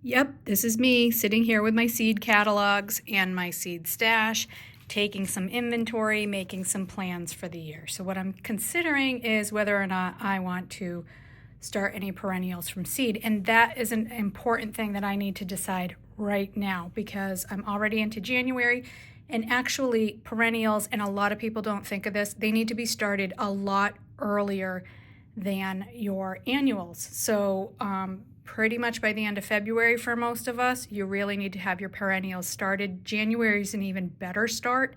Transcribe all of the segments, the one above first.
Yep, this is me sitting here with my seed catalogs and my seed stash, taking some inventory, making some plans for the year. So what I'm considering is whether or not I want to start any perennials from seed. And that is an important thing that I need to decide right now because I'm already into January. And actually, perennials, and a lot of people don't think of this, they need to be started a lot earlier than your annuals. So pretty much by the end of February for most of us, you really need to have your perennials started. January is an even better start.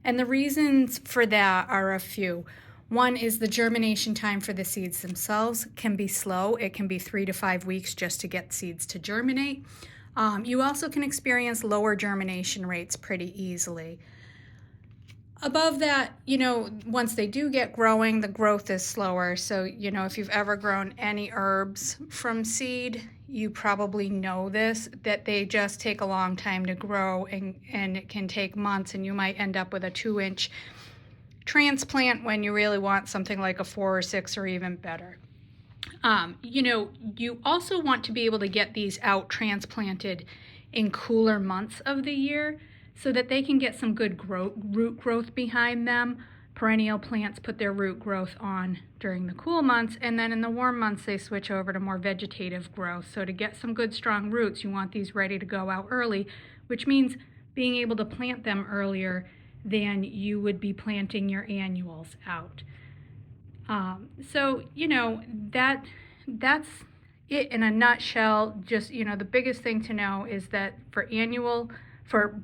And the reasons for that are a few. One is the germination time for the seeds themselves can be slow. It can be 3 to 5 weeks just to get seeds to germinate. You also can experience lower germination rates pretty easily. Above that, once they do get growing, the growth is slower. So, if you've ever grown any herbs from seed, you probably know this, that they just take a long time to grow and it can take months, and you might end up with a 2-inch transplant when you really want something like a 4 or 6 or even better. You also want to be able to get these out transplanted in cooler months of the year so that they can get some good root growth behind them. Perennial plants put their root growth on during the cool months, and then in the warm months they switch over to more vegetative growth. So to get some good strong roots, you want these ready to go out early, which means being able to plant them earlier than you would be planting your annuals out. That's it in a nutshell. Just, the biggest thing to know is that for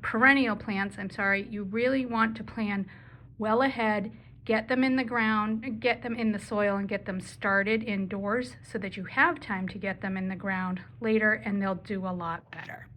perennial plants, you really want to plan well ahead, get them in the ground, get them in the soil, and get them started indoors so that you have time to get them in the ground later, and they'll do a lot better.